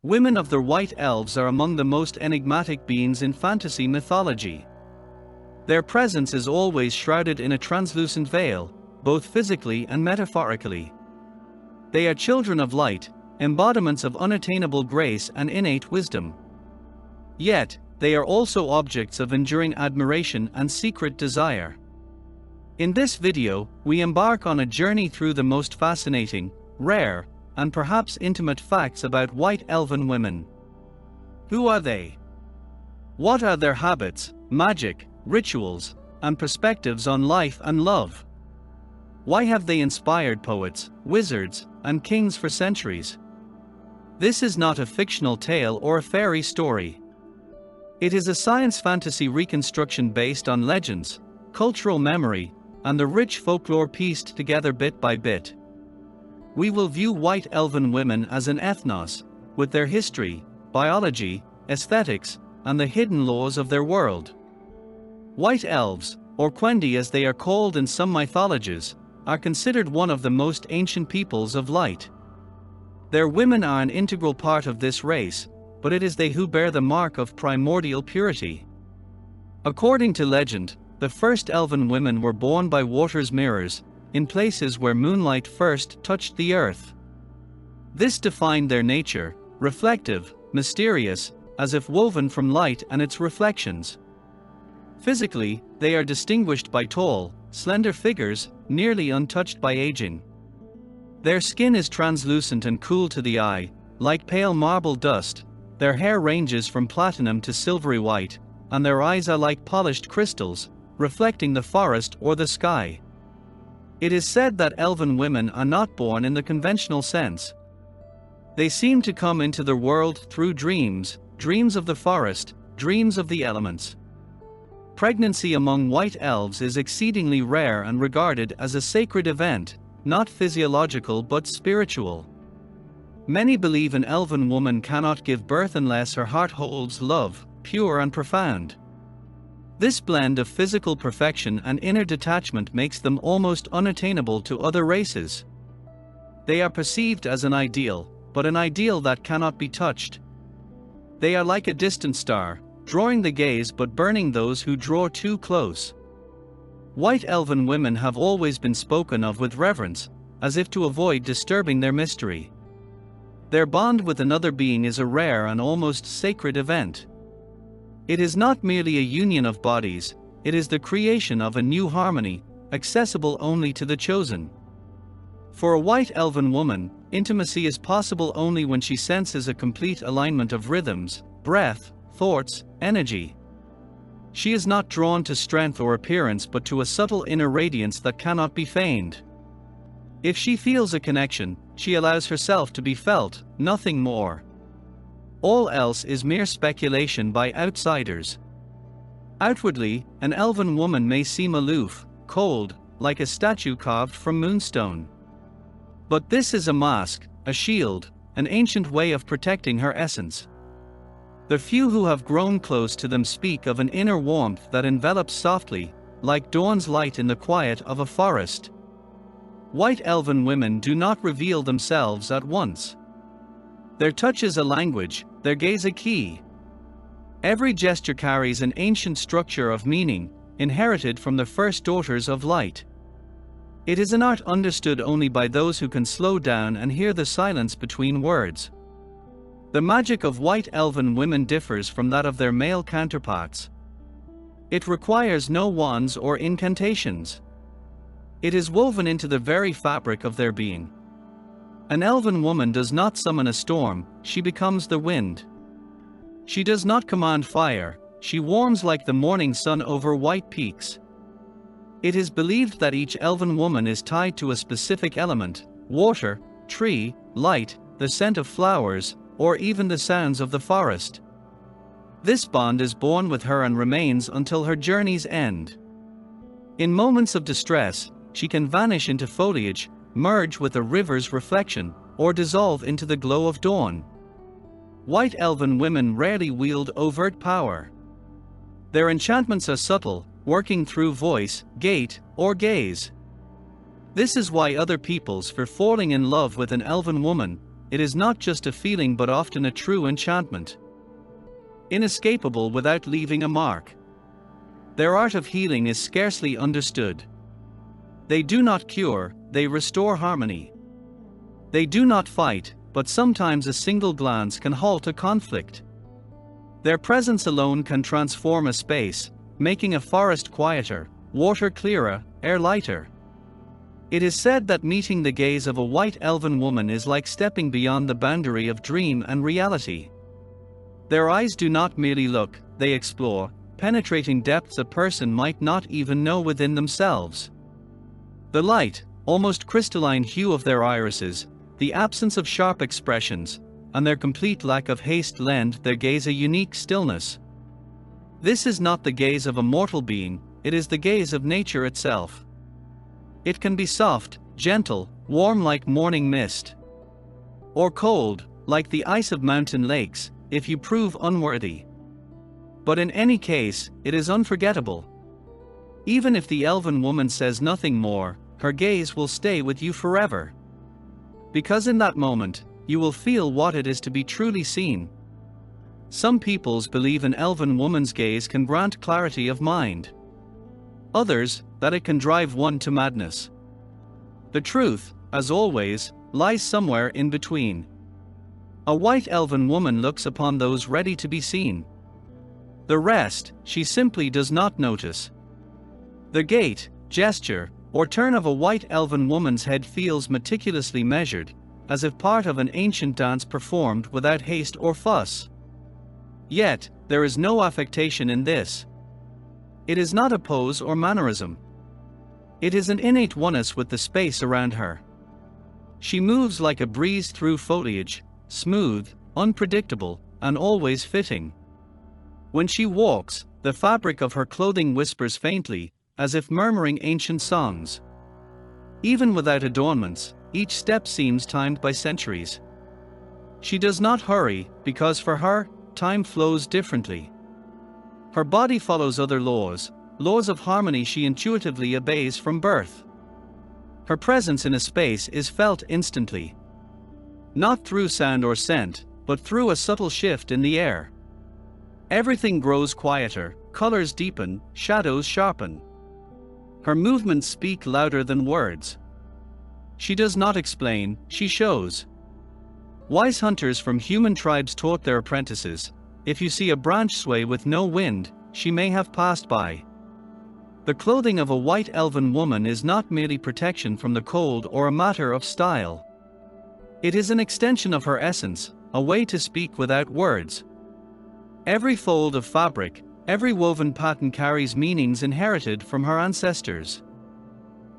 Women of the White Elves are among the most enigmatic beings in fantasy mythology. Their presence is always shrouded in a translucent veil, both physically and metaphorically. They are children of light, embodiments of unattainable grace and innate wisdom. Yet, they are also objects of enduring admiration and secret desire. In this video, we embark on a journey through the most fascinating, rare, and perhaps intimate facts about white elven women. Who are they? What are their habits, magic, rituals, and perspectives on life and love? Why have they inspired poets, wizards, and kings for centuries? This is not a fictional tale or a fairy story. It is a science fantasy reconstruction based on legends, cultural memory, and the rich folklore pieced together bit by bit. We will view white elven women as an ethnos, with their history, biology, aesthetics, and the hidden laws of their world. White elves, or Quendi as they are called in some mythologies, are considered one of the most ancient peoples of light. Their women are an integral part of this race, but it is they who bear the mark of primordial purity. According to legend, the first elven women were born by water's mirrors, in places where moonlight first touched the earth. This defined their nature, reflective, mysterious, as if woven from light and its reflections. Physically, they are distinguished by tall, slender figures, nearly untouched by aging. Their skin is translucent and cool to the eye, like pale marble dust. Their hair ranges from platinum to silvery white, and their eyes are like polished crystals, reflecting the forest or the sky. It is said that elven women are not born in the conventional sense. They seem to come into the world through dreams, dreams of the forest, dreams of the elements. Pregnancy among white elves is exceedingly rare and regarded as a sacred event, not physiological but spiritual. Many believe an elven woman cannot give birth unless her heart holds love, pure and profound. This blend of physical perfection and inner detachment makes them almost unattainable to other races. They are perceived as an ideal, but an ideal that cannot be touched. They are like a distant star, drawing the gaze but burning those who draw too close. White elven women have always been spoken of with reverence, as if to avoid disturbing their mystery. Their bond with another being is a rare and almost sacred event. It is not merely a union of bodies, it is the creation of a new harmony, accessible only to the chosen. For a white elven woman, intimacy is possible only when she senses a complete alignment of rhythms, breath, thoughts, energy. She is not drawn to strength or appearance but to a subtle inner radiance that cannot be feigned. If she feels a connection, she allows herself to be felt, nothing more. All else is mere speculation by outsiders. Outwardly, an elven woman may seem aloof, cold, like a statue carved from moonstone. But this is a mask, a shield, an ancient way of protecting her essence. The few who have grown close to them speak of an inner warmth that envelops softly, like dawn's light in the quiet of a forest. White elven women do not reveal themselves at once. Their touch is a language, their gaze a key. Every gesture carries an ancient structure of meaning, inherited from the first daughters of light. It is an art understood only by those who can slow down and hear the silence between words. The magic of white elven women differs from that of their male counterparts. It requires no wands or incantations. It is woven into the very fabric of their being. An elven woman does not summon a storm, she becomes the wind. She does not command fire, she warms like the morning sun over white peaks. It is believed that each elven woman is tied to a specific element: water, tree, light, the scent of flowers, or even the sounds of the forest. This bond is born with her and remains until her journey's end. In moments of distress, she can vanish into foliage, merge with a river's reflection, or dissolve into the glow of dawn. White elven women rarely wield overt power. Their enchantments are subtle, working through voice, gait, or gaze. This is why other peoples fear falling in love with an elven woman. it is not just a feeling but often a true enchantment. Inescapable without leaving a mark. Their art of healing is scarcely understood. They do not cure, they restore harmony. They do not fight, but sometimes a single glance can halt a conflict. Their presence alone can transform a space, making a forest quieter, water clearer, air lighter. It is said that meeting the gaze of a white elven woman is like stepping beyond the boundary of dream and reality. Their eyes do not merely look, they explore, penetrating depths a person might not even know within themselves. The light, almost crystalline hue of their irises, the absence of sharp expressions, and their complete lack of haste lend their gaze a unique stillness. This is not the gaze of a mortal being, it is the gaze of nature itself. It can be soft, gentle, warm like morning mist, or cold, like the ice of mountain lakes, if you prove unworthy. But in any case, it is unforgettable. Even if the elven woman says nothing more, her gaze will stay with you forever. Because in that moment, you will feel what it is to be truly seen. Some peoples believe an elven woman's gaze can grant clarity of mind. Others, that it can drive one to madness. The truth, as always, lies somewhere in between. A white elven woman looks upon those ready to be seen. The rest, she simply does not notice. The gait, gesture, or turn of a white elven woman's head feels meticulously measured, as if part of an ancient dance performed without haste or fuss. Yet, there is no affectation in this. It is not a pose or mannerism. It is an innate oneness with the space around her. She moves like a breeze through foliage, smooth, unpredictable, and always fitting. When she walks, the fabric of her clothing whispers faintly, as if murmuring ancient songs. Even without adornments, each step seems timed by centuries. She does not hurry, because for her, time flows differently. Her body follows other laws, laws of harmony she intuitively obeys from birth. Her presence in a space is felt instantly. Not through sound or scent, but through a subtle shift in the air. Everything grows quieter, colors deepen, shadows sharpen. Her movements speak louder than words. She does not explain, she shows. Wise hunters from human tribes taught their apprentices, if you see a branch sway with no wind, she may have passed by. The clothing of a white elven woman is not merely protection from the cold or a matter of style. It is an extension of her essence, a way to speak without words. Every fold of fabric, every woven pattern carries meanings inherited from her ancestors.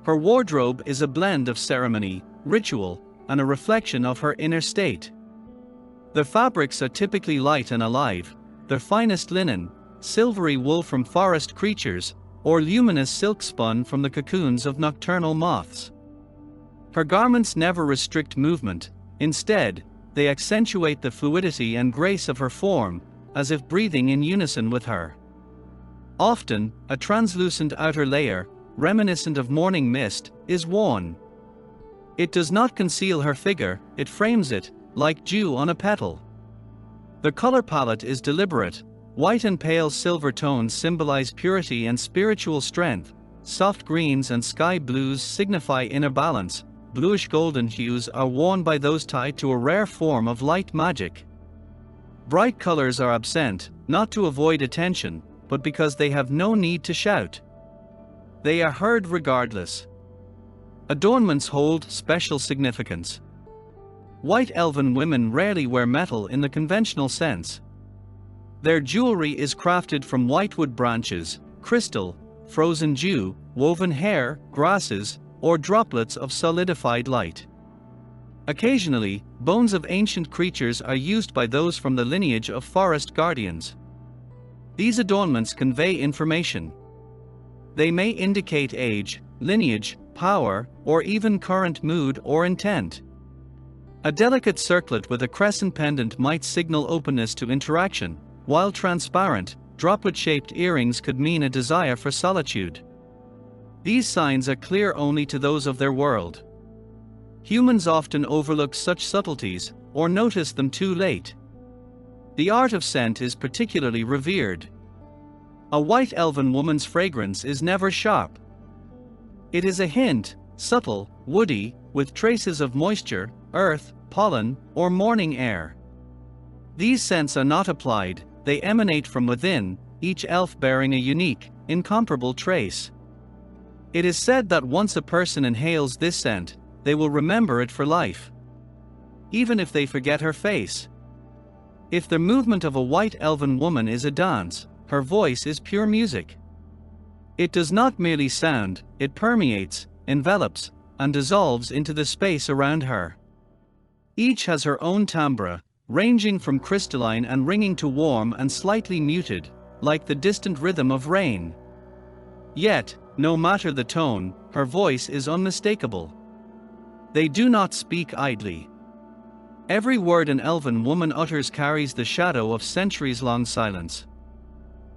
Her wardrobe is a blend of ceremony, ritual, and a reflection of her inner state. The fabrics are typically light and alive, their finest linen, silvery wool from forest creatures, or luminous silk spun from the cocoons of nocturnal moths. Her garments never restrict movement, instead, they accentuate the fluidity and grace of her form, as if breathing in unison with her. Often, a translucent outer layer, reminiscent of morning mist, is worn. It does not conceal her figure, it frames it, like dew on a petal. The color palette is deliberate. White and pale silver tones symbolize purity and spiritual strength, soft greens and sky blues signify inner balance, bluish golden hues are worn by those tied to a rare form of light magic. Bright colors are absent, not to avoid attention, but because they have no need to shout. They are heard regardless. Adornments hold special significance. White elven women rarely wear metal in the conventional sense. Their jewelry is crafted from whitewood branches, crystal, frozen dew, woven hair, grasses, or droplets of solidified light. Occasionally, bones of ancient creatures are used by those from the lineage of forest guardians. These adornments convey information. They may indicate age, lineage, power, or even current mood or intent. A delicate circlet with a crescent pendant might signal openness to interaction, while transparent, droplet-shaped earrings could mean a desire for solitude. These signs are clear only to those of their world. Humans often overlook such subtleties, or notice them too late. The art of scent is particularly revered. A white elven woman's fragrance is never sharp. It is a hint, subtle, woody, with traces of moisture, earth, pollen, or morning air. These scents are not applied, they emanate from within, each elf bearing a unique, incomparable trace. It is said that once a person inhales this scent, they will remember it for life, even if they forget her face. If the movement of a white elven woman is a dance, her voice is pure music. It does not merely sound, it permeates, envelops, and dissolves into the space around her. Each has her own timbre, ranging from crystalline and ringing to warm and slightly muted, like the distant rhythm of rain. Yet, no matter the tone, her voice is unmistakable. They do not speak idly. Every word an elven woman utters carries the shadow of centuries-long silence.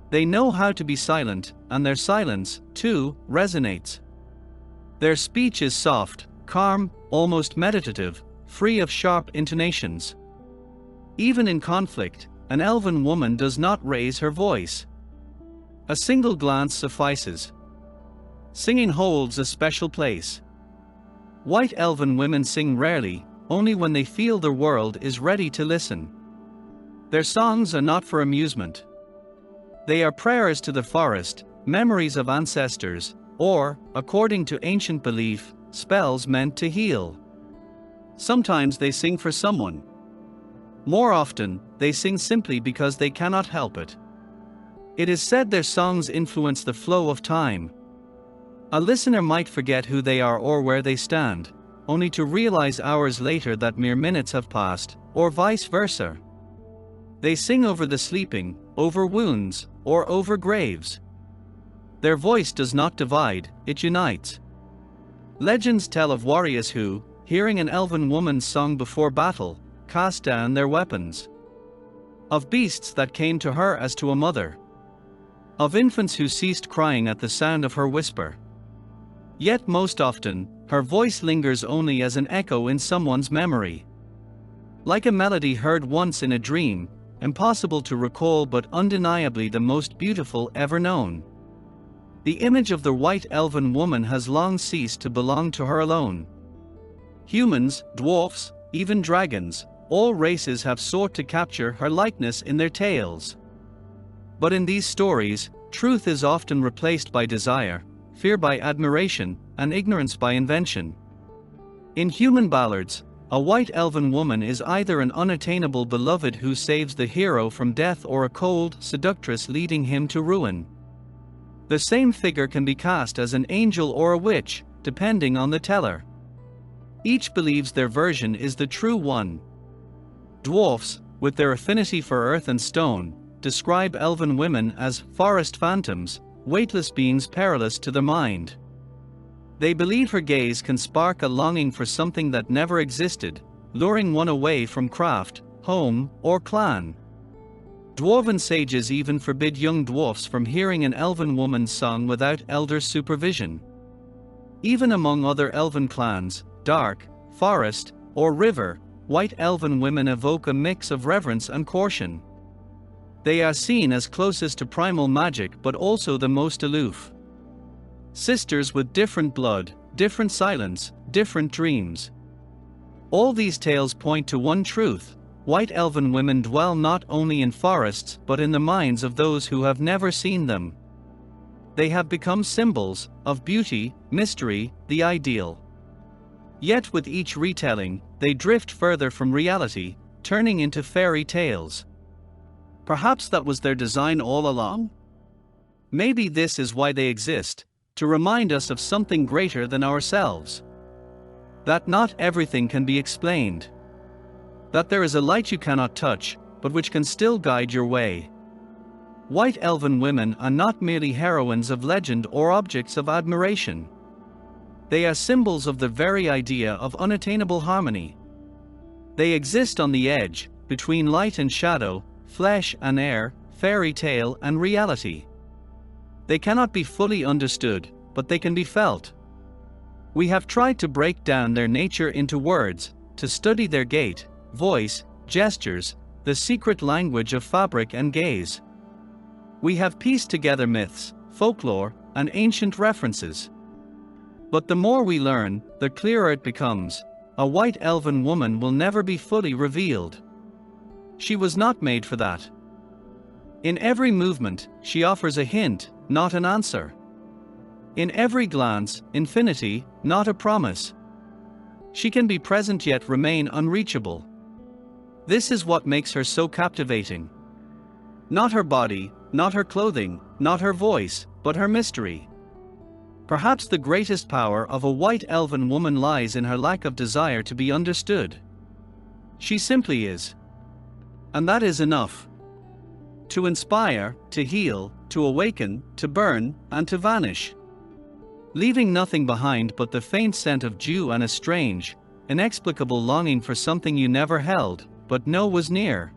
They know how to be silent, and their silence, too, resonates. Their speech is soft, calm, almost meditative, free of sharp intonations. Even in conflict, an elven woman does not raise her voice. A single glance suffices. Singing holds a special place. White elven women sing rarely, only when they feel the world is ready to listen. Their songs are not for amusement. They are prayers to the forest, memories of ancestors, or, according to ancient belief, spells meant to heal. Sometimes they sing for someone. More often, they sing simply because they cannot help it. It is said their songs influence the flow of time. A listener might forget who they are or where they stand, only to realize hours later that mere minutes have passed, or vice versa. They sing over the sleeping, over wounds, or over graves. Their voice does not divide, it unites. Legends tell of warriors who, hearing an elven woman's song before battle, cast down their weapons. Of beasts that came to her as to a mother. Of infants who ceased crying at the sound of her whisper. Yet most often, her voice lingers only as an echo in someone's memory. Like a melody heard once in a dream, impossible to recall but undeniably the most beautiful ever known. The image of the white elven woman has long ceased to belong to her alone. Humans, dwarfs, even dragons, all races have sought to capture her likeness in their tales. But in these stories, truth is often replaced by desire, fear by admiration, and ignorance by invention. In human ballads, a white elven woman is either an unattainable beloved who saves the hero from death or a cold seductress leading him to ruin. The same figure can be cast as an angel or a witch, depending on the teller. Each believes their version is the true one. Dwarfs, with their affinity for earth and stone, describe elven women as forest phantoms, weightless beings perilous to the mind. They believe her gaze can spark a longing for something that never existed, luring one away from craft, home, or clan. Dwarven sages even forbid young dwarfs from hearing an elven woman's song without elder supervision. Even among other elven clans, dark, forest, or river, white elven women evoke a mix of reverence and caution. They are seen as closest to primal magic but also the most aloof. Sisters with different blood, different silence, different dreams. All these tales point to one truth: white elven women dwell not only in forests but in the minds of those who have never seen them. They have become symbols of beauty, mystery, the ideal. Yet with each retelling, they drift further from reality, turning into fairy tales. Perhaps that was their design all along? Maybe this is why they exist, to remind us of something greater than ourselves. That not everything can be explained. That there is a light you cannot touch, but which can still guide your way. White elven women are not merely heroines of legend or objects of admiration. They are symbols of the very idea of unattainable harmony. They exist on the edge, between light and shadow, flesh and air, fairy tale and reality. They cannot be fully understood, but they can be felt. We have tried to break down their nature into words, to study their gait, voice, gestures, the secret language of fabric and gaze. We have pieced together myths, folklore, and ancient references. But the more we learn, the clearer it becomes: a white elven woman will never be fully revealed. She was not made for that. In every movement, she offers a hint, not an answer. In every glance, infinity, not a promise. She can be present yet remain unreachable. This is what makes her so captivating. Not her body, not her clothing, not her voice, but her mystery. Perhaps the greatest power of a white elven woman lies in her lack of desire to be understood. She simply is. And that is enough. To inspire, to heal, to awaken, to burn, and to vanish. Leaving nothing behind but the faint scent of dew and a strange, inexplicable longing for something you never held, but know was near.